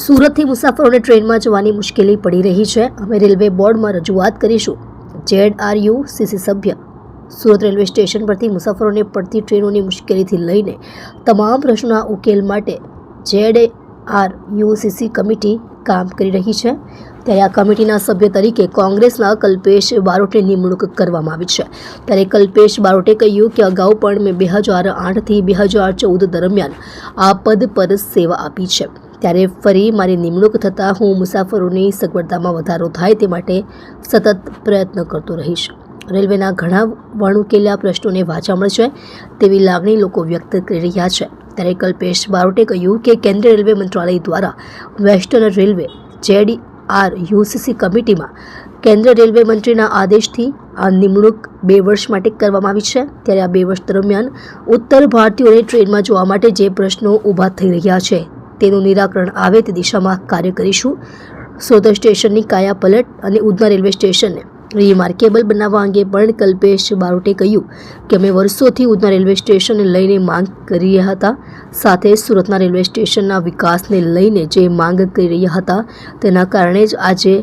સુરતથી મુસાફરોને ટ્રેનમાં જવાની મુશ્કેલી પડી રહી છે। અમે રેલવે બોર્ડમાં રજૂઆત કરીશું। ZRUCC સભ્ય સુરત રેલવે સ્ટેશન પરથી મુસાફરોને પડતી ટ્રેનોની મુશ્કેલીથી લઈને તમામ પ્રશ્નોના ઉકેલ માટે ZRUCC કમિટી કામ કરી રહી છે। ત્યારે આ કમિટીના સભ્ય તરીકે કોંગ્રેસના કલ્પેશ બારોટની નિમણૂક કરવામાં આવી છે। ત્યારે કલ્પેશ બારોટે કહ્યું કે અગાઉ પણ મેં 2008થી 2014 દરમિયાન આ પદ પર સેવા આપી છે। ત્યારે ફરી મારી નિમણૂક થતાં હું મુસાફરોની સગવડતામાં વધારો થાય તે માટે સતત પ્રયત્ન કરતો રહીશ। રેલવેના ઘણા વણઉકેલ્યા પ્રશ્નોને વાચા મળશે તેવી લાગણી લોકો વ્યક્ત કરી રહ્યા છે। ત્યારે કલ્પેશ બારોટે કહ્યું કે કેન્દ્રીય રેલવે મંત્રાલય દ્વારા વેસ્ટર્ન રેલવે ZRUCC કમિટીમાં કેન્દ્રીય રેલવે મંત્રીના આદેશથી આ નિમણૂક 2 વર્ષ માટે કરવામાં આવી છે। ત્યારે આ 2 વર્ષ દરમિયાન ઉત્તર ભારતીયોને ટ્રેનમાં જવા માટે જે પ્રશ્નો ઊભા થઈ રહ્યા છે તેનું નિરાકરણ આવે તે દિશામાં કાર્ય કરીશું। સુરત સ્ટેશનની કાયા પલટ અને ઉધના રેલવે સ્ટેશનને રીમાર્કેબલ બનાવવા અંગે પણ કલ્પેશ બારોટે કહ્યું કે અમે વર્ષોથી ઉધના રેલવે સ્ટેશનને લઈને માંગ કરી રહ્યા હતા, સાથે સુરતના રેલવે સ્ટેશનના વિકાસને લઈને જે માંગ કરી રહ્યા હતા તેના કારણે જ આજે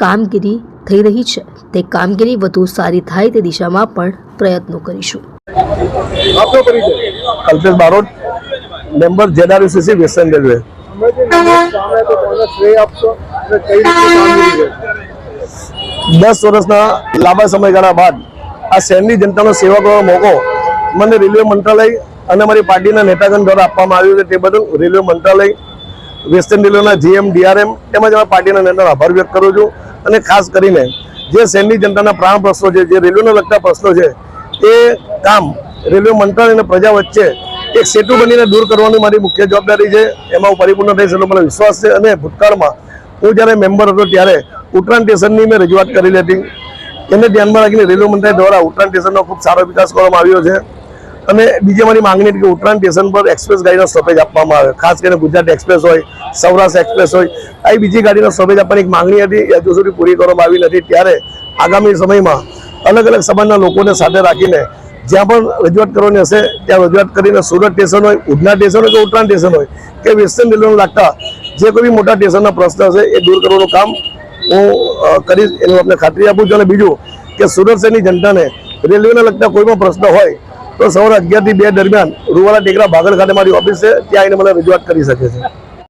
કામગીરી થઈ રહી છે। તે કામગીરી વધુ સારી થાય તે દિશામાં પણ પ્રયત્નો કરીશું। Kalpesh Barot, member ZRUCC western railway. 10 વર્ષના લાંબા સમયગાળા બાદ આ શહેરની જનતાનો સેવા કરવાનો મોકો મને રેલવે મંત્રાલય અને અમારી પાર્ટીના નેતાગણ દ્વારા આપવામાં આવ્યો છે। તે બદલ રેલવે મંત્રાલય, વેસ્ટર્ન રેલવેના GM, DRM તેમજ અમારા પાર્ટીના નેતાનો આભાર વ્યક્ત કરું છું। અને ખાસ કરીને જે શહેરની જનતાના પ્રાણ પ્રશ્નો છે, જે રેલવેને લગતા પ્રશ્નો છે, એ કામ રેલવે મંત્રાલય અને પ્રજા વચ્ચે એક સેતુ બનીને દૂર કરવાની મારી મુખ્ય જવાબદારી છે। એમાં હું પરિપૂર્ણ થઈશ એટલો મને વિશ્વાસ છે। અને ભૂતકાળમાં હું જ્યારે મેમ્બર હતો ત્યારે ઉત્તરાયણ સ્ટેશનની મેં રજૂઆત કરેલી હતી। એને ધ્યાનમાં રાખીને રેલવે મંત્રાલય દ્વારા ઉત્તરાયણ સ્ટેશનનો ખૂબ સારો વિકાસ કરવામાં આવ્યો છે। અને બીજી મારી માંગણી હતી કે ઉત્તરાયણ સ્ટેશન પર એક્સપ્રેસ ગાડીનો સ્ટોપેજ આપવામાં આવે, ખાસ કરીને ગુજરાત એક્સપ્રેસ હોય, સૌરાષ્ટ્ર એક્સપ્રેસ હોય, આવી બીજી ગાડીનો સ્ટોપેજ આપવાની એક માંગણી હતી, એ હજુ સુધી પૂરી કરવામાં આવી નથી। ત્યારે આગામી સમયમાં અલગ અલગ સમાજના લોકોને સાથે રાખીને જ્યાં પણ રજૂઆત કરવાની હશે ત્યાં રજૂઆત કરીને સુરત સ્ટેશન હોય, ઉધના સ્ટેશન હોય કે ઉત્તરાયણ સ્ટેશન હોય કે વેસ્ટર્ન રેલવેને લાગતા જે કોઈ બી મોટા સ્ટેશનના પ્રશ્ન હશે એ દૂર કરવાનું કામ હું કરીશ, એની આપણે ખાતરી આપું છું। અને બીજું કે સુરત શહેરની જનતાને રેલવેને લગતા કોઈ પણ પ્રશ્ન હોય તો સવારે 11 થી 2 દરમિયાન રૂવાલા ટેકરા ભાગળ ખાતે મારી ઓફિસ છે, ત્યાં આવીને મને રજૂઆત કરી શકે છે।